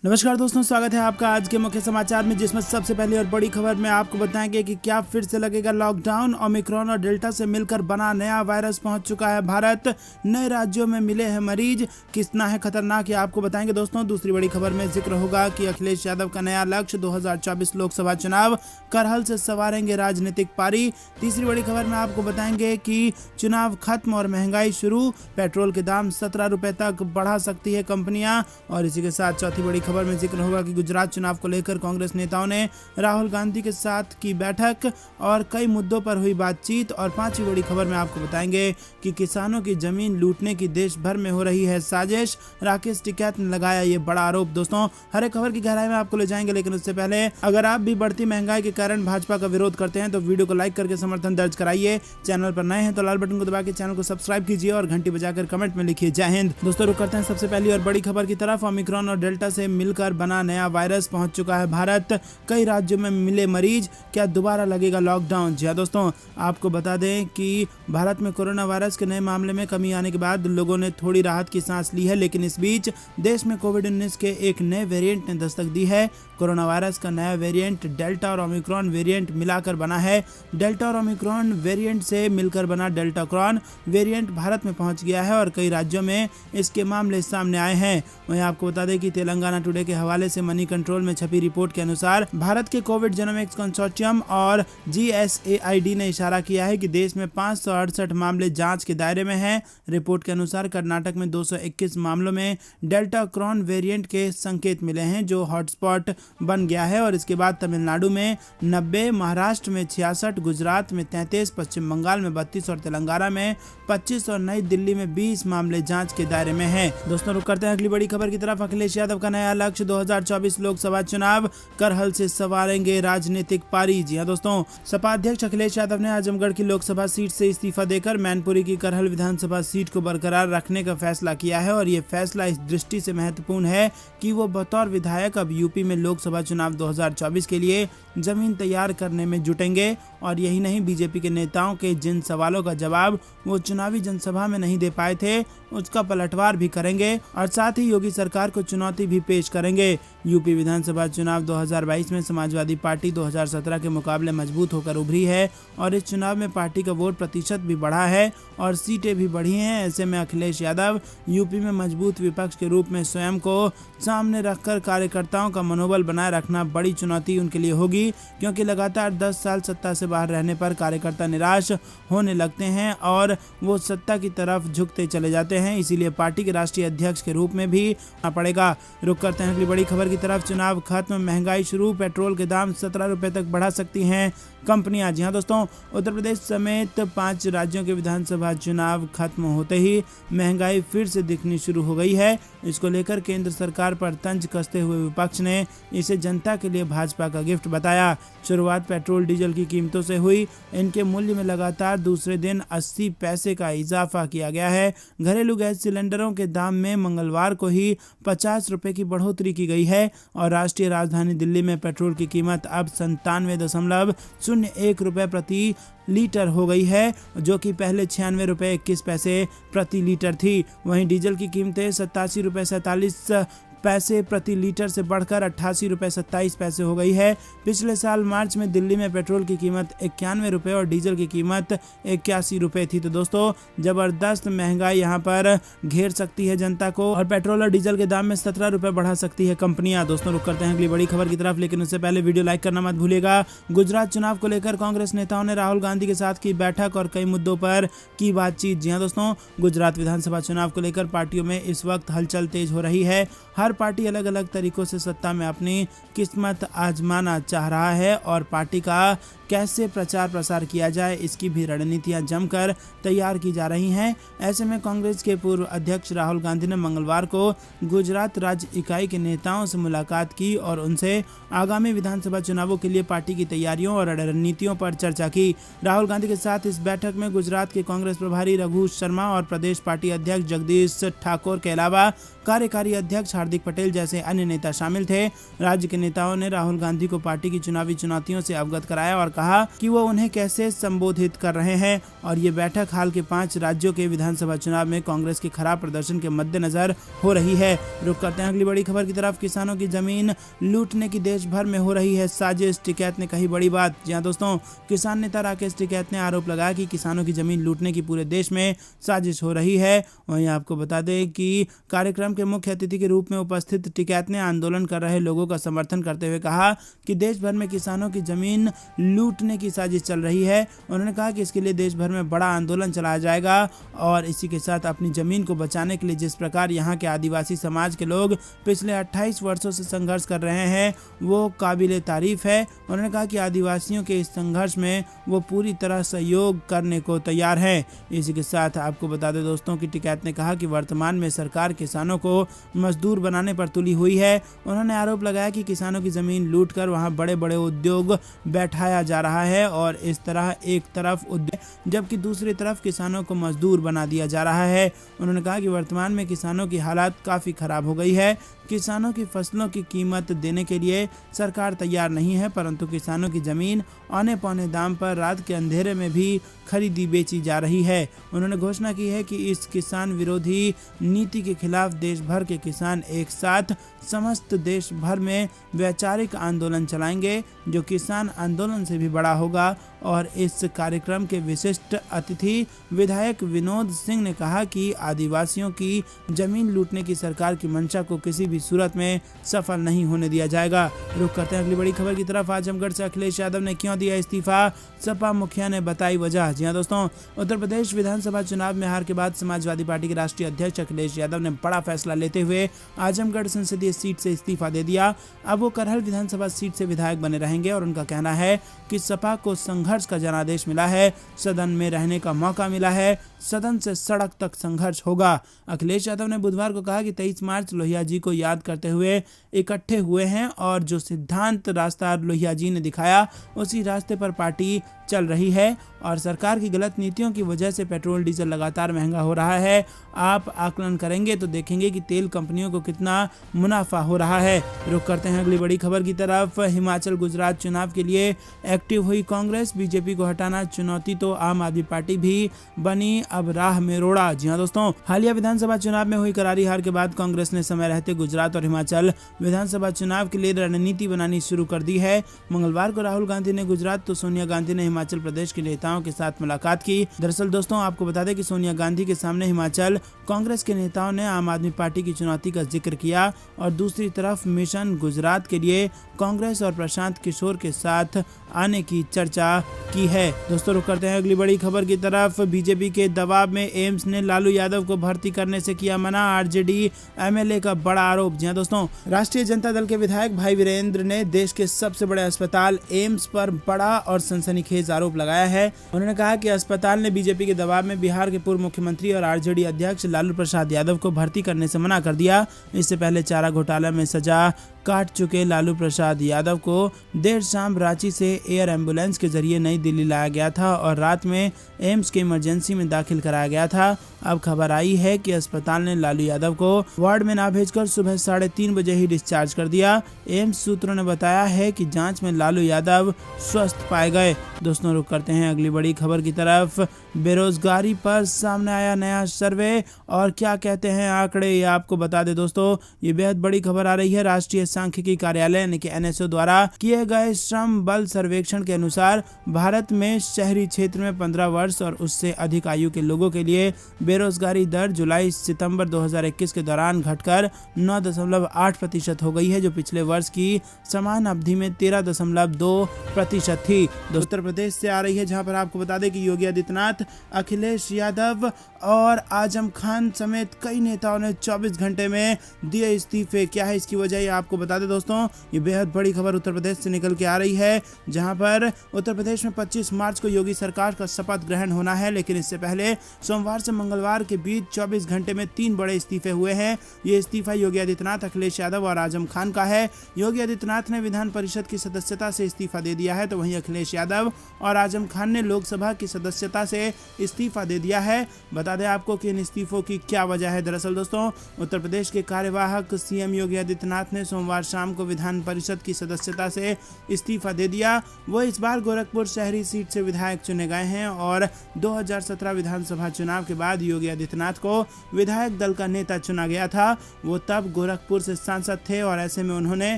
नमस्कार दोस्तों, स्वागत है आपका आज के मुख्य समाचार में, जिसमें सबसे पहली और बड़ी खबर में आपको बताएंगे कि क्या फिर से लगेगा लॉकडाउन। ओमिक्रॉन और डेल्टा से मिलकर बना नया वायरस पहुंच चुका है भारत। नए राज्यों में मिले हैं मरीज, कितना है खतरनाक ये आपको बताएंगे दोस्तों। दूसरी बड़ी खबर में जिक्र होगा कि अखिलेश यादव का नया लक्ष्य 2024 लोकसभा चुनाव, करहल से संवारेंगे राजनीतिक पारी। तीसरी बड़ी खबर में आपको बताएंगे कि चुनाव खत्म और महंगाई शुरू, पेट्रोल के दाम 17 रुपए तक बढ़ा सकती है कंपनियां। और इसी के साथ चौथी बड़ी खबर में जिक्र होगा कि गुजरात चुनाव को लेकर कांग्रेस नेताओं ने राहुल गांधी के साथ की बैठक और कई मुद्दों पर हुई बातचीत। और पांचवी बड़ी खबर में आपको बताएंगे कि किसानों की जमीन लूटने की देश भर में हो रही है साजिश, राकेश टिकैत ने लगाया ये बड़ा आरोप। दोस्तों, हर एक खबर की गहराई में आपको ले जाएंगे, लेकिन उससे पहले अगर आप भी बढ़ती महंगाई के कारण भाजपा का विरोध करते हैं तो वीडियो को लाइक करके समर्थन दर्ज कराइए। चैनल पर नए हैं तो लाल बटन को दबा के चैनल को सब्सक्राइब कीजिए और घंटी बजाकर कमेंट में लिखिए जय हिंद। दोस्तों, रुक करते हैं सबसे पहली और बड़ी खबर की तरफ। ओमिक्रॉन और डेल्टा से मिलकर बना नया वायरस पहुंच चुका है भारत। कई राज्यों में मिले मरीज, क्या दोबारा लगेगा लॉकडाउन। जी हां दोस्तों, आपको बता दें कि भारत में कोरोना वायरस के नए मामले में कमी आने के बाद लोगों ने थोड़ी राहत की सांस ली है, लेकिन इस बीच देश में कोविड-19 के एक नए वेरिएंट ने दस्तक दी है। कोरोना वायरस का नया वेरिएंट डेल्टा और ओमिक्रॉन वेरिएंट मिलाकर बना है। डेल्टा और ओमिक्रॉन वेरिएंट से मिलकर बना डेल्टाक्रॉन वेरिएंट भारत में पहुंच गया है और कई राज्यों में इसके मामले सामने आए हैं। वहीं आपको बता दें कि तेलंगाना टुडे के हवाले से मनी कंट्रोल में छपी रिपोर्ट के अनुसार भारत के कोविड जेनोमिक्स कंसोर्टियम और GSAID ने इशारा किया है कि देश में 568 मामले जांच के दायरे में हैं। रिपोर्ट के अनुसार कर्नाटक में 221 मामलों में डेल्टाक्रॉन वेरिएंट के संकेत मिले हैं, जो हॉटस्पॉट बन गया है। और इसके बाद तमिलनाडु में 90, महाराष्ट्र में 66, गुजरात में 33, पश्चिम बंगाल में 32 और तेलंगाना में 25 और नई दिल्ली में 20 मामले जांच के दायरे में हैं। दोस्तों, रुक करते हैं अगली बड़ी खबर की तरफ। अखिलेश यादव का नया लक्ष्य 2024 लोकसभा चुनाव, करहल से संवारेंगे राजनीतिक पारी। जी हां दोस्तों, सपा अध्यक्ष अखिलेश यादव ने आजमगढ़ की लोकसभा सीट से इस्तीफा देकर मैनपुरी की करहल विधानसभा सीट को बरकरार रखने का फैसला किया है। और ये फैसला इस दृष्टि से महत्वपूर्ण है कि वो बतौर विधायक अब यूपी में लोकसभा चुनाव 2024 के लिए जमीन तैयार करने में जुटेंगे। और यही नहीं, बीजेपी के नेताओं के जिन सवालों का जवाब वो चुनावी जनसभा में नहीं दे पाए थे, उसका पलटवार भी करेंगे और साथ ही योगी सरकार को चुनौती भी पेश करेंगे। यूपी विधानसभा चुनाव 2022 में समाजवादी पार्टी 2017 के मुकाबले मजबूत होकर उभरी है और इस चुनाव में पार्टी का वोट प्रतिशत भी बढ़ा है और सीटें भी बढ़ी हैं। ऐसे में अखिलेश यादव यूपी में मजबूत विपक्ष के रूप में स्वयं को सामने रखकर कार्यकर्ताओं का मनोबल बनाए रखना बड़ी चुनौती उनके लिए होगी, क्योंकि लगातार 10 साल सत्ता से बाहर रहने पर कार्यकर्ता निराश होने लगते हैं और वो सत्ता की तरफ झुकते चले जाते हैं। इसीलिए पार्टी के राष्ट्रीय अध्यक्ष के रूप में भी पड़ेगा। रुक करते हैं अगली बड़ी खबर की तरफ। चुनाव खत्म, महंगाई शुरू, पेट्रोल के दाम 17 रुपए तक बढ़ा सकती हैं कंपनियां। जी हाँ दोस्तों, उत्तर प्रदेश समेत 5 राज्यों के विधानसभा चुनाव खत्म होते ही महंगाई फिर से दिखनी शुरू हो गई है। इसको लेकर केंद्र सरकार पर तंज कसते हुए विपक्ष ने इसे जनता के लिए भाजपा का गिफ्ट बताया। शुरुआत पेट्रोल डीजल की कीमतों से हुई, इनके मूल्य में लगातार दूसरे दिन 80 पैसे का इजाफा किया गया है। घरेलू गैस सिलेंडरों के दाम में मंगलवार को ही 50 रुपए की बढ़ोतरी की गई है और राष्ट्रीय राजधानी दिल्ली में पेट्रोल की कीमत अब 97.01 रुपए प्रति लीटर हो गई है, जो कि पहले 96 रुपए 21 पैसे प्रति लीटर थी। वहीं डीजल की कीमतें 87 रुपए 47 पैसे प्रति लीटर से बढ़कर 88 रुपए 27 पैसे हो गई है। पिछले साल मार्च में दिल्ली में पेट्रोल की कीमत 91 रुपए और डीजल की कीमत 81 रुपए थी। तो दोस्तों, जबरदस्त महंगाई यहां पर घेर सकती है जनता को और पेट्रोल और डीजल के दाम में 17 रुपए बढ़ा सकती है कंपनियां। दोस्तों, रुक करते हैं अगली बड़ी खबर की तरफ, लेकिन उससे पहले वीडियो लाइक करना मत भूलिएगा। गुजरात चुनाव को लेकर कांग्रेस नेताओं ने राहुल गांधी के साथ की बैठक और कई मुद्दों पर की बातचीत। जी हाँ दोस्तों, गुजरात विधानसभा चुनाव को लेकर पार्टियों में इस वक्त हलचल तेज हो रही है। हर पार्टी अलग अलग तरीकों से सत्ता में अपनी किस्मत आजमाना चाह रहा है और पार्टी का कैसे प्रचार प्रसार किया जाए, इसकी भी रणनीतियां जमकर तैयार की जा रही हैं। ऐसे में कांग्रेस के पूर्व अध्यक्ष राहुल गांधी ने मंगलवार को गुजरात राज्य इकाई के नेताओं से मुलाकात की और उनसे आगामी विधानसभा चुनावों के लिए पार्टी की तैयारियों और रणनीतियों पर चर्चा की। राहुल गांधी के साथ इस बैठक में गुजरात के कांग्रेस प्रभारी रघु शर्मा और प्रदेश पार्टी अध्यक्ष जगदीश ठाकुर के अलावा कार्यकारी अध्यक्ष हार्दिक पटेल जैसे अन्य नेता शामिल थे। राज्य के नेताओं ने राहुल गांधी को पार्टी की चुनावी चुनौतियों से अवगत कराया और कहा कि वो उन्हें कैसे संबोधित कर रहे हैं और ये बैठक हाल के 5 राज्यों के विधानसभा चुनाव में कांग्रेस के खराब प्रदर्शन के मद्देनजर हो रही है। रुक करते हैं अगली बड़ी खबर की तरफ। किसानों की जमीन लूटने की देश भर में हो रही है साजिश, टिकैत ने कही बड़ी बात। जी हां दोस्तों, किसान नेता राकेश टिकैत ने आरोप लगाया कि किसानों की जमीन लूटने की पूरे देश में साजिश हो रही है। वहीं आपको बता दें कि कार्यक्रम के मुख्य अतिथि के रूप में उपस्थित टिकैत ने आंदोलन कर रहे लोगों का समर्थन करते हुए कहा कि देश भर में किसानों की जमीन लूटने की साजिश चल रही है। उन्होंने कहा कि इसके लिए देश भर में बड़ा आंदोलन चलाया जाएगा और इसी के साथ अपनी जमीन को बचाने के लिए जिस प्रकार यहाँ के आदिवासी समाज के लोग पिछले 28 वर्षों से संघर्ष कर रहे हैं वो काबिले तारीफ है। उन्होंने कहा कि आदिवासियों के इस संघर्ष में वो पूरी तरह सहयोग करने को तैयार है। इसी के साथ आपको बता दें दोस्तों कि टिकैत ने कहा कि वर्तमान में सरकार किसानों को मजदूर बनाने पर तुली हुई है। उन्होंने आरोप लगाया कि किसानों की जमीन लूटकर वहां बड़े बड़े उद्योग बैठाया जा रहा है और इस तरह एक तरफ उद्योग जबकि दूसरी तरफ किसानों को मजदूर बना दिया जा रहा है। उन्होंने कहा कि वर्तमान में किसानों की हालत काफी खराब हो गई है। किसानों की फसलों की कीमत देने के लिए सरकार तैयार नहीं है, परंतु किसानों की जमीन औने पौने दाम पर रात के अंधेरे में भी खरीदी बेची जा रही है। उन्होंने घोषणा की है कि इस किसान विरोधी नीति के खिलाफ देश भर के किसान एक साथ समस्त देश भर में वैचारिक आंदोलन चलाएंगे जो किसान आंदोलन से भी बड़ा होगा। और इस कार्यक्रम के विशिष्ट अतिथि विधायक विनोद सिंह ने कहा कि आदिवासियों की जमीन लूटने की सरकार की मंशा को किसी भी सूरत में सफल नहीं होने दिया जाएगा। रुक करते हैं अगली बड़ी खबर की तरफ। आजमगढ़ से अखिलेश यादव ने क्यों दिया इस्तीफा, सपा मुखिया ने बताई वजह। जी हां दोस्तों, उत्तर प्रदेश विधानसभा चुनाव में हार के बाद समाजवादी पार्टी के राष्ट्रीय अध्यक्ष अखिलेश यादव ने बड़ा फैसला लेते हुए आजमगढ़ संसदीय सीट से इस्तीफा दे दिया। अब वो करहल विधानसभा सीट से विधायक बने रहेंगे और उनका कहना है कि सपा को संघर्ष का जनादेश मिला है, सदन में रहने का मौका मिला है, सदन से सड़क तक संघर्ष होगा। अखिलेश यादव ने बुधवार को कहा कि 23 मार्च लोहिया जी को याद करते हुए इकट्ठे हुए हैं और जो सिद्धांत रास्ता लोहिया जी ने दिखाया उसी रास्ते पर पार्टी चल रही है और सरकार की गलत नीतियों की वजह से पेट्रोल डीजल लगातार महंगा हो रहा है। आप आकलन करेंगे तो देखेंगे कि तेल कंपनियों को कितना मुनाफा हो रहा है। रुक करते हैं अगली बड़ी खबर की तरफ। हिमाचल गुजरात चुनाव के लिए एक्टिव हुई कांग्रेस, बीजेपी को हटाना चुनौती तो आम आदमी पार्टी भी बनी अब राह में रोड़ा। जी हां दोस्तों, हालिया विधानसभा चुनाव में हुई करारी हार के बाद कांग्रेस ने समय रहते गुजरात और हिमाचल विधानसभा चुनाव के लिए रणनीति बनानी शुरू कर दी है। मंगलवार को राहुल गांधी ने गुजरात तो सोनिया गांधी ने हिमाचल प्रदेश के नेताओं के साथ मुलाकात की। दरअसल दोस्तों आपको बता दें कि सोनिया गांधी के सामने हिमाचल कांग्रेस के नेताओं ने आम आदमी पार्टी की चुनौती का जिक्र किया और दूसरी तरफ मिशन गुजरात के लिए कांग्रेस और प्रशांत किशोर के साथ आने की चर्चा की है। दोस्तों रुक करते हैं अगली बड़ी खबर की तरफ। बीजेपी के दबाव में एम्स ने लालू यादव को भर्ती करने से किया मना, आरजेडी एमएलए का बड़ा आरोप। जी हां दोस्तों, राष्ट्रीय जनता दल के विधायक भाई वीरेंद्र ने देश के सबसे बड़े अस्पताल एम्स पर बड़ा और सनसनीखेज आरोप लगाया है। उन्होंने कहा कि अस्पताल ने बीजेपी के दबाव में बिहार के पूर्व मुख्यमंत्री और आरजेडी अध्यक्ष लालू प्रसाद यादव को भर्ती करने से मना कर दिया। इससे पहले चारा घोटाला में सजा काट चुके लालू प्रसाद यादव को देर शाम रांची से एयर एम्बुलेंस के जरिए नई दिल्ली लाया गया था और रात में एम्स के इमरजेंसी में दाखिल कराया गया था। अब खबर आई है कि अस्पताल ने लालू यादव को वार्ड में ना भेजकर सुबह 3:30 बजे ही डिस्चार्ज कर दिया। एम्स सूत्रों ने बताया है कि जांच में लालू यादव स्वस्थ पाए गए। दोस्तों रुक करते हैं अगली बड़ी खबर की तरफ। बेरोजगारी पर सामने आया नया सर्वे और क्या कहते हैं आंकड़े, ये आपको बता दें दोस्तों। ये बेहद बड़ी खबर आ रही है। राष्ट्रीय सांख्यिकी कार्यालय यानी कि एनएसओ द्वारा किए गए श्रम बल सर्वेक्षण के अनुसार भारत में शहरी क्षेत्र में 15 वर्ष और उससे अधिक आयु के लोगों के लिए बेरोजगारी दर जुलाई सितंबर 2021 के दौरान घटकर 9.8% हो गई है, जो पिछले वर्ष की समान अवधि में 13.2% थी। उत्तर प्रदेश से आ रही है, जहां पर आपको बता दें कि योगी आदित्यनाथ, अखिलेश यादव और आजम खान समेत कई नेताओं ने 24 घंटे में दिए इस्तीफे। क्या है इसकी वजह, ये आपको बता दें दोस्तों। ये बेहद बड़ी खबर उत्तर प्रदेश से निकल के आ रही है, जहां पर उत्तर प्रदेश में 25 मार्च को योगी सरकार का शपथ ग्रहण होना है, लेकिन इससे पहले सोमवार से मंगलवार के बीच 24 घंटे में 3 बड़े इस्तीफे हुए हैं। ये इस्तीफा योगी आदित्यनाथ, अखिलेश यादव और आजम खान का है। योगी आदित्यनाथ ने विधान परिषद की सदस्यता से इस्तीफा दे दिया है, तो वहीं अखिलेश यादव और आजम खान ने लोकसभा की सदस्यता से इस्तीफा दे दिया है। बता दें आपको कि इन इस्तीफों की क्या वजह है। दरअसल दोस्तों उत्तर प्रदेश के कार्यवाहक सीएम योगी आदित्यनाथ ने सोमवार सोमवार शाम को विधान परिषद की सदस्यता से इस्तीफा दे दिया। वो इस बार गोरखपुर शहरी सीट से विधायक चुने गए हैं और 2017 विधानसभा चुनाव के बाद योगी आदित्यनाथ को विधायक दल का नेता चुना गया था। वो तब गोरखपुर से सांसद थे और ऐसे में उन्होंने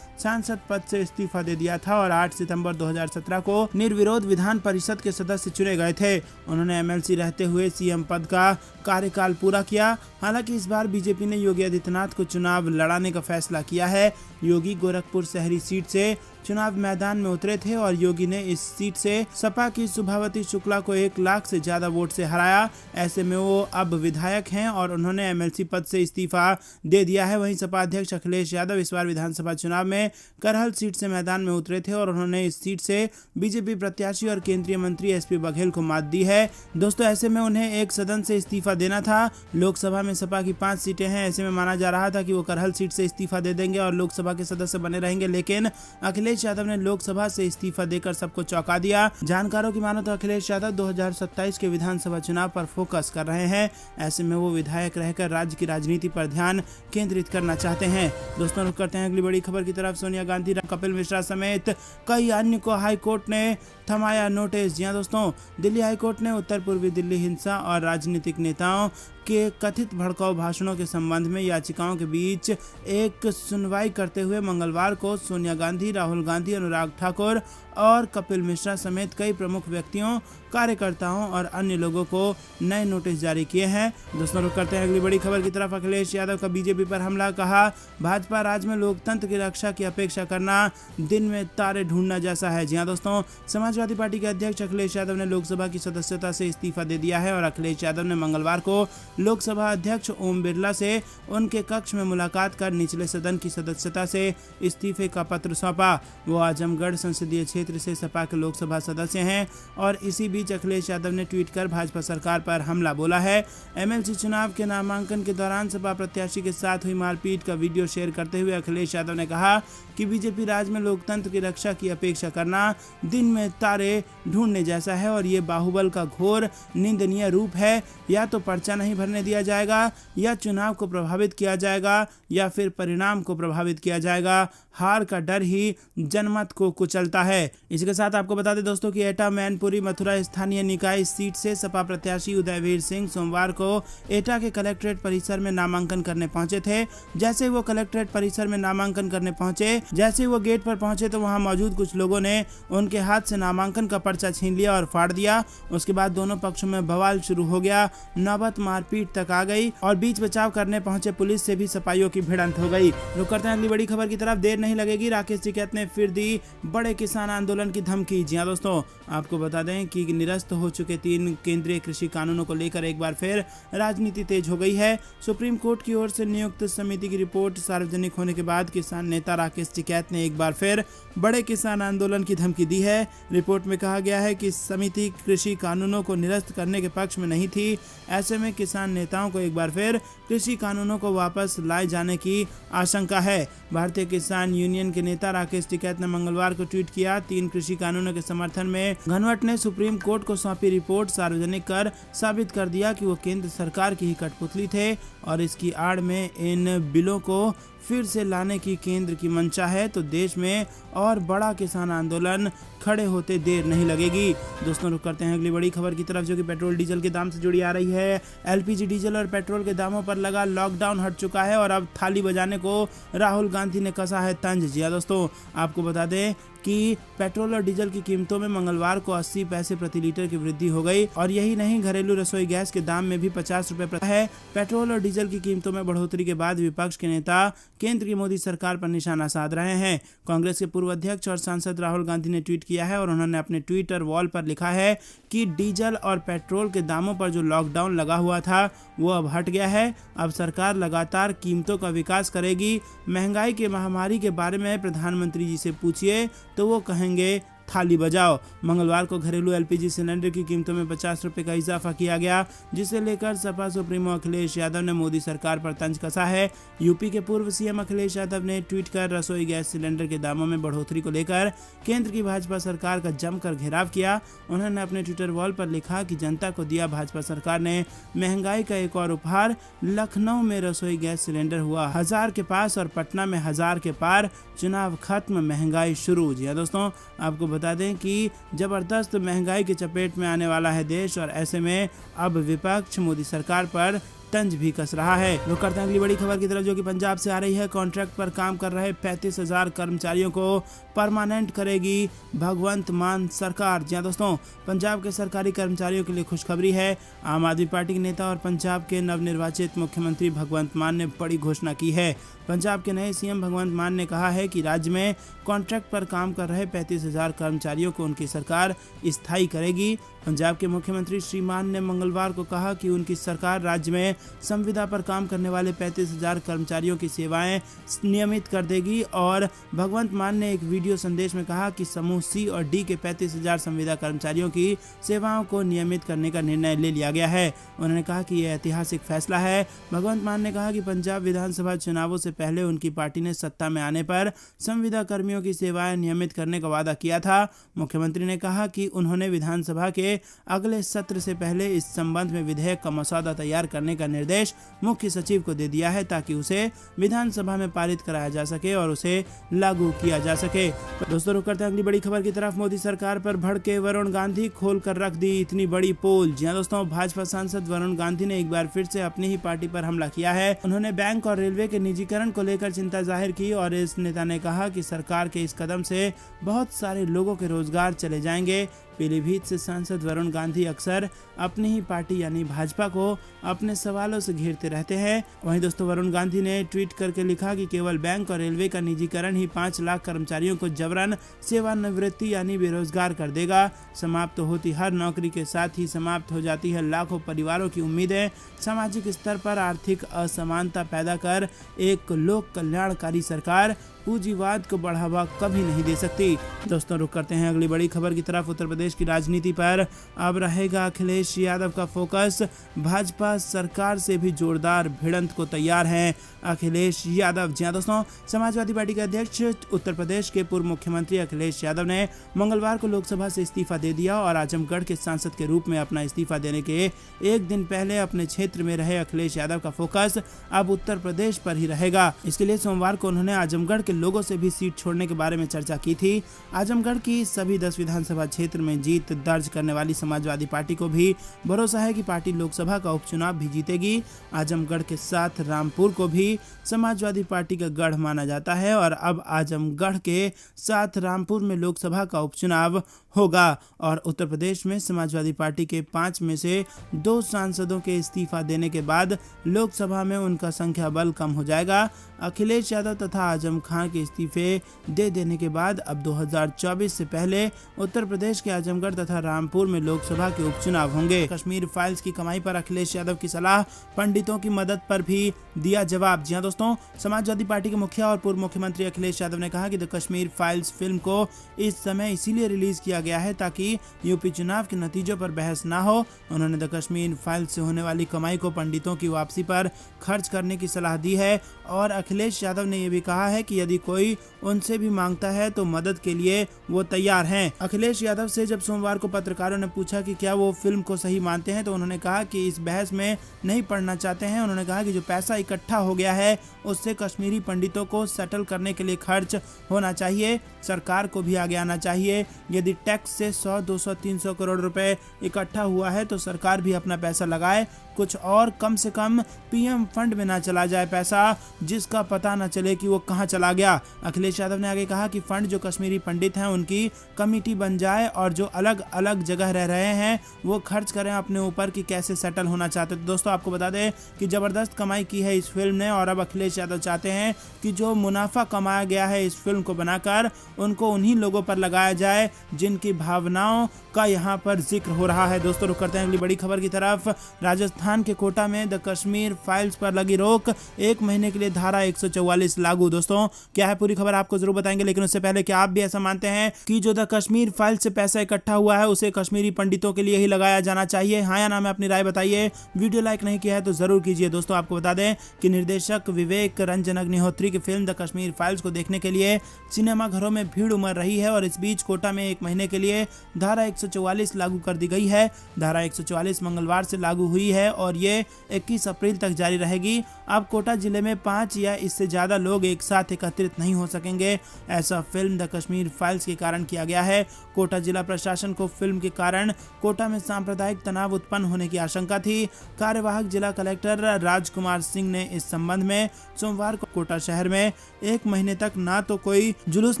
सांसद पद से इस्तीफा दे दिया था और 8 सितंबर 2017 को निर्विरोध विधान परिषद के सदस्य चुने गए थे। उन्होंने एमएलसी रहते हुए सीएम पद का कार्यकाल पूरा किया। हालांकि इस बार बीजेपी ने योगी आदित्यनाथ को चुनाव लड़ाने का फैसला किया है। योगी गोरखपुर शहरी सीट से चुनाव मैदान में उतरे थे और योगी ने इस सीट से सपा की सुभावती शुक्ला को 1 लाख से ज्यादा वोट से हराया। ऐसे में वो अब विधायक हैं और उन्होंने एमएलसी पद से इस्तीफा दे दिया है। वहीं सपा अध्यक्ष अखिलेश यादव इस बार विधानसभा चुनाव में करहल सीट से मैदान में उतरे थे और उन्होंने इस सीट से बीजेपी प्रत्याशी और केंद्रीय मंत्री एसपी बघेल को मात दी है। दोस्तों, ऐसे में उन्हें एक सदन से इस्तीफा देना था। लोकसभा में सपा की 5 सीटें हैं। ऐसे में माना जा रहा था कि वो करहल सीट से इस्तीफा दे देंगे और लोकसभा के सदस्य बने रहेंगे, लेकिन अखिलेश यादव ने लोकसभा से इस्तीफा देकर सबको चौंका दिया। जानकारों की मानो तो अखिलेश यादव 2027 के विधानसभा चुनाव पर फोकस कर रहे हैं। ऐसे में वो विधायक रहकर राज्य की राजनीति पर ध्यान केंद्रित करना चाहते हैं। दोस्तों, रुक करते हैं अगली बड़ी खबर की तरफ। सोनिया गांधी, कपिल मिश्रा समेत कई अन्य को हाई कोर्ट ने थमाया नोटिस। जी हां दोस्तों, दिल्ली हाई कोर्ट ने उत्तर पूर्वी दिल्ली हिंसा और राजनीतिक नेताओं के कथित भड़काऊ भाषणों के संबंध में याचिकाओं के बीच एक सुनवाई करते हुए मंगलवार को सोनिया गांधी, राहुल गांधी, अनुराग ठाकुर और कपिल मिश्रा समेत कई प्रमुख व्यक्तियों, कार्यकर्ताओं और अन्य लोगों को नए नोटिस जारी किए हैं। दोस्तों, रुक करते हैं अगली बड़ी खबर की तरफ। अखिलेश यादव का बीजेपी पर हमला, कहा भाजपा राज में लोकतंत्र की रक्षा की अपेक्षा करना दिन में तारे ढूंढना जैसा है। जी हां दोस्तों, समाजवादी पार्टी के अध्यक्ष अखिलेश यादव ने लोकसभा की सदस्यता से इस्तीफा दे दिया है और अखिलेश यादव ने मंगलवार को लोकसभा अध्यक्ष ओम बिरला से उनके कक्ष में मुलाकात कर निचले सदन की सदस्यता से इस्तीफे का पत्र सौंपा। वो आजमगढ़ संसदीय क्षेत्र से सपा के लोकसभा सदस्य हैं और इसी बीच अखिलेश यादव ने ट्वीट कर भाजपा सरकार पर हमला बोला है। एमएलसी चुनाव के नामांकन के दौरान सपा प्रत्याशी के साथ हुई मारपीट का वीडियो शेयर करते हुए अखिलेश यादव ने कहा कि बीजेपी राज में लोकतंत्र की रक्षा की अपेक्षा करना दिन में तारे ढूंढने जैसा है और ये बाहुबल का घोर निंदनीय रूप है। या तो पर्चा नहीं भरने दिया जाएगा, या चुनाव को प्रभावित किया जाएगा, या फिर परिणाम को प्रभावित किया जाएगा। हार का डर ही जनमत को कुचलता है। इसके साथ आपको बता दें दोस्तों कि एटा मैनपुरी मथुरा स्थानीय निकाय सीट से सपा प्रत्याशी उदयवीर सिंह सोमवार को एटा के कलेक्ट्रेट परिसर में नामांकन करने पहुंचे थे। जैसे वो कलेक्ट्रेट परिसर में नामांकन करने पहुंचे, जैसे वो गेट पर पहुंचे तो वहां मौजूद कुछ लोगों ने उनके हाथ से नामांकन का पर्चा छीन लिया और फाड़ दिया। उसके बाद दोनों पक्षों में बवाल शुरू हो गया, नौबत मारपीट तक आ गई और बीच बचाव करने पहुंचे पुलिस से भी सपाइयों की भिड़ंत हो गई। रुक करते हैं अगली बड़ी खबर की तरफ। देर नहीं लगेगी, राकेश टिकैत ने फिर दी बड़े किसान आंदोलन की धमकी। जी हां दोस्तों, आपको बता दें कि निरस्त हो चुके 3 केंद्रीय कृषि कानूनों को लेकर एक बार फिर राजनीति तेज हो गई है। सुप्रीम कोर्ट की ओर से नियुक्त समिति की रिपोर्ट सार्वजनिक होने के बाद किसान नेता राकेश टिकैत ने एक बार फिर बड़े किसान आंदोलन की धमकी दी है। रिपोर्ट में कहा गया है कि समिति कृषि कानूनों को निरस्त करने के पक्ष में नहीं थी। ऐसे में किसान नेताओं को एक बार फिर कृषि कानूनों को वापस लाए जाने की आशंका है। भारतीय किसान यूनियन के नेता राकेश टिकैत ने मंगलवार को ट्वीट किया, 3 कृषि कानूनों के समर्थन में घनवट ने सुप्रीम कोर्ट को सौंपी रिपोर्ट सार्वजनिक कर साबित कर दिया कि वो केंद्र सरकार की ही कठपुतली थे और इसकी आड़ में इन बिलों को फिर से लाने की केंद्र की मंशा है। तो देश में और बड़ा किसान आंदोलन खड़े होते देर नहीं लगेगी। दोस्तों, रुक करते हैं अगली बड़ी खबर की तरफ, जो कि पेट्रोल डीजल के दाम से जुड़ी आ रही है। एलपीजी डीजल और पेट्रोल के दामों पर लगा लॉकडाउन हट चुका है और अब थाली बजाने को राहुल गांधी ने कसा है तंज। जी दोस्तों, आपको बता दें कि पेट्रोल और डीजल की कीमतों में मंगलवार को 80 पैसे प्रति लीटर की वृद्धि हो गई और यही नहीं, घरेलू रसोई गैस के दाम में भी 50 रुपए प्रति है। पेट्रोल और डीजल की कीमतों में बढ़ोतरी के बाद विपक्ष के नेता केंद्र की मोदी सरकार पर निशाना साध रहे हैं। कांग्रेस के पूर्व अध्यक्ष और सांसद राहुल गांधी ने ट्वीट किया है और उन्होंने अपने ट्विटर वॉल पर लिखा है कि डीजल और पेट्रोल के दामों पर जो लॉकडाउन लगा हुआ था वो अब हट गया है। अब सरकार लगातार कीमतों का विकास करेगी। महंगाई के महामारी के बारे में प्रधानमंत्री जी से पूछिए तो वो कहेंगे थाली बजाओ। मंगलवार को घरेलू एलपीजी सिलेंडर की कीमतों में 50 रुपए का इजाफा किया गया, जिसे लेकर सपा सुप्रीमो अखिलेश यादव ने मोदी सरकार पर तंज कसा है। यूपी के पूर्व सीएम अखिलेश यादव ने ट्वीट कर रसोई गैस सिलेंडर के दामों में बढ़ोतरी को लेकर केंद्र की भाजपा सरकार का जमकर घेराव किया। उन्होंने अपने ट्विटर वॉल पर लिखा कि जनता को दिया भाजपा सरकार ने महंगाई का एक और उपहार। लखनऊ में रसोई गैस सिलेंडर हुआ 1000 के पास और पटना में 1000 के पार। चुनाव खत्म, महंगाई शुरू। जी हाँ दोस्तों, आपको बता दें कि जबरदस्त महंगाई की चपेट में आने वाला है देश, और ऐसे में अब विपक्ष मोदी सरकार पर तंज भी कस रहा है। रुक करते हैं अगली बड़ी खबर की तरफ, जो कि पंजाब से आ रही है। कॉन्ट्रैक्ट पर काम कर रहे 35,000 कर्मचारियों को परमानेंट करेगी भगवंत मान सरकार। जी दोस्तों, पंजाब के सरकारी कर्मचारियों के लिए खुशखबरी है। आम आदमी पार्टी के नेता और पंजाब के नवनिर्वाचित मुख्यमंत्री भगवंत मान ने बड़ी घोषणा की है। पंजाब के नए सीएम भगवंत मान ने कहा है कि राज्य में कॉन्ट्रैक्ट पर काम कर रहे 35,000 कर्मचारियों को उनकी सरकार स्थायी करेगी। पंजाब के मुख्यमंत्री श्री मान ने मंगलवार को कहा कि उनकी सरकार राज्य में संविदा पर काम करने वाले 35,000 कर्मचारियों की सेवाएं नियमित कर देगी। और भगवंत मान ने एक वीडियो संदेश में कहा कि समूह सी और डी के 35,000 संविदा कर्मचारियों की सेवाओं को नियमित करने का निर्णय ले लिया गया है। उन्होंने कहा कि यह ऐतिहासिक फैसला है। भगवंत मान ने कहा कि पंजाब विधानसभा चुनावों से पहले उनकी पार्टी ने सत्ता में आने पर संविदा कर्मियों की सेवाएं नियमित करने का वादा किया था। मुख्यमंत्री ने कहा कि उन्होंने विधानसभा के अगले सत्र से पहले इस संबंध में विधेयक का मसौदा तैयार करने का निर्देश मुख्य सचिव को दे दिया है, ताकि उसे विधानसभा में पारित कराया जा सके और उसे लागू किया जा सके। दोस्तों, रुक करते हैं अगली बड़ी खबर की तरफ। मोदी सरकार पर भड़के वरुण गांधी, खोल कर रख दी इतनी बड़ी पोल। जी हां दोस्तों, भाजपा सांसद वरुण गांधी ने एक बार फिर से अपनी ही पार्टी पर हमला किया है। उन्होंने बैंक और रेलवे के निजीकरण को लेकर चिंता जाहिर की, और इस नेता ने कहा कि सरकार के इस कदम से बहुत सारे लोगों के रोजगार चले जाएंगे। पीलीभीत से सांसद वरुण गांधी अक्सर अपनी ही पार्टी यानी भाजपा को अपने सवालों से घेरते रहते हैं। वहीं दोस्तों, वरुण गांधी ने ट्वीट करके लिखा कि केवल बैंक और रेलवे का निजीकरण ही 5 लाख कर्मचारियों को जबरन सेवानिवृत्ति यानी बेरोजगार कर देगा। समाप्त होती हर नौकरी के साथ ही समाप्त हो जाती है लाखों परिवारों की उम्मीदें। सामाजिक स्तर पर आर्थिक असमानता पैदा कर एक लोक कल्याणकारी सरकार पूंजीवाद को बढ़ावा कभी नहीं दे सकती। दोस्तों, रुक करते हैं अगली बड़ी खबर की तरफ। उत्तर प्रदेश की राजनीति पर अब रहेगा अखिलेश यादव का फोकस। भाजपा सरकार से भी जोरदार भिड़ंत को तैयार हैं अखिलेश यादव। जी दोस्तों, समाजवादी पार्टी के अध्यक्ष उत्तर प्रदेश के पूर्व मुख्यमंत्री अखिलेश यादव ने मंगलवार को लोकसभा से इस्तीफा दे दिया, और आजमगढ़ के सांसद के रूप में अपना इस्तीफा देने के एक दिन पहले अपने क्षेत्र में रहे अखिलेश यादव का फोकस अब उत्तर प्रदेश पर ही रहेगा। इसके लिए सोमवार को उन्होंने आजमगढ़ के लोगों से भी सीट छोड़ने के बारे में चर्चा की थी। आजमगढ़ की सभी 10 विधानसभा क्षेत्र में जीत दर्ज करने वाली समाजवादी पार्टी को भी भरोसा है कि पार्टी लोकसभा का उपचुनाव भी जीतेगी। आजमगढ़ के साथ रामपुर को भी समाजवादी पार्टी का गढ़ माना जाता है, और अब आजमगढ़ के साथ रामपुर में लोकसभा का उपचुनाव होगा। और उत्तर प्रदेश में समाजवादी पार्टी के 5 में से 2 सांसदों के इस्तीफा देने के बाद लोकसभा में उनका संख्या बल कम हो जाएगा। अखिलेश यादव तथा आजम खान के इस्तीफे दे देने के बाद अब 2024 से पहले उत्तर प्रदेश के आजमगढ़ तथा रामपुर में लोकसभा के उपचुनाव होंगे। कश्मीर फाइल्स की कमाई पर अखिलेश यादव की सलाह, पंडितों की मदद पर भी दिया जवाब। जी हां दोस्तों, समाजवादी पार्टी के मुखिया और पूर्व मुख्यमंत्री अखिलेश यादव ने कहा कि द कश्मीर फाइल्स फिल्म को इस समय इसीलिए रिलीज किया गया है ताकि यूपी चुनाव के नतीजों पर बहस ना हो। उन्होंने द कश्मीर फाइल्स से होने वाली कमाई को पंडितों की वापसी पर खर्च करने की सलाह दी है, और अखिलेश यादव ने यह भी कहा है कि यदि कोई उनसे भी मांगता है तो मदद के लिए वो तैयार हैं। अखिलेश यादव से जब सोमवार को पत्रकारों ने पूछा कि क्या वो फिल्म को सही मानते हैं, तो उन्होंने कहा कि इस बहस में नहीं पड़ना चाहते हैं। उन्होंने कहा कि जो पैसा इकट्ठा हो गया है उससे कश्मीरी पंडितों को सेटल करने के लिए खर्च होना चाहिए। सरकार को भी आगे आना चाहिए। यदि टैक्स से 100, 200, 300 करोड़ रुपए इकट्ठा हुआ है तो सरकार भी अपना पैसा लगाए कुछ, और कम से कम पीएम फंड में ना चला जाए पैसा जिसका पता न चले कि वो कहां चला गया। अखिलेश यादव ने आगे कहा कि फंड जो कश्मीरी पंडित हैं उनकी कमेटी बन जाए, और जो अलग अलग जगह रह रहे हैं वो खर्च करें अपने ऊपर कि कैसे सेटल होना चाहते। तो दोस्तों, आपको बता दें कि जबरदस्त कमाई की है इस फिल्म ने, और अब अखिलेश यादव चाहते हैं कि जो मुनाफा कमाया गया है इस फिल्म को बनाकर उनको उन्हीं लोगों पर लगाया जाए जिनकी भावनाओं का यहाँ पर जिक्र हो रहा है। दोस्तों, रुक करते हैं अगली बड़ी खबर की तरफ। राजस्थान खान के कोटा में द कश्मीर फाइल्स पर लगी रोक, 1 महीने के लिए धारा 144 लागू। दोस्तों क्या है पूरी खबर आपको जरूर बताएंगे, लेकिन उससे पहले क्या आप भी ऐसा मानते हैं कि जो द कश्मीर फाइल से पैसा इकट्ठा हुआ है उसे कश्मीरी पंडितों के लिए ही लगाया जाना चाहिए? हाँ या ना में अपनी राय बताइए। वीडियो लाइक नहीं किया है तो जरूर कीजिए। दोस्तों आपको बता दें कि निर्देशक विवेक रंजन अग्निहोत्री की फिल्म द कश्मीर फाइल्स को देखने के लिए सिनेमा घरों में भीड़ उमड़ रही है और इस बीच कोटा में 1 महीने के लिए धारा 144 लागू कर दी गई है। धारा 144 मंगलवार से लागू हुई है और ये 21 अप्रैल तक जारी रहेगी। अब कोटा जिले में 5 या इससे ज्यादा लोग एक साथ एकत्रित नहीं हो सकेंगे। ऐसा फिल्म द कश्मीर फाइल्स के कारण किया गया है। कोटा जिला प्रशासन को फिल्म के कारण कोटा में सांप्रदायिक तनाव उत्पन्न होने की आशंका थी। कार्यवाहक जिला कलेक्टर राजकुमार सिंह ने इस संबंध में सोमवार को कोटा शहर में 1 महीने तक ना तो कोई जुलूस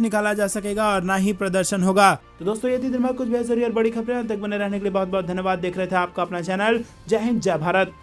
निकाला जा सकेगा और ना ही प्रदर्शन होगा। तो दोस्तों ये थी दिन भर कुछ बेहतरीन और बड़ी खबरें। तक बने रहने के लिए बहुत बहुत धन्यवाद। देख रहे थे आपका अपना चैनल। जय हिंद, जय भारत।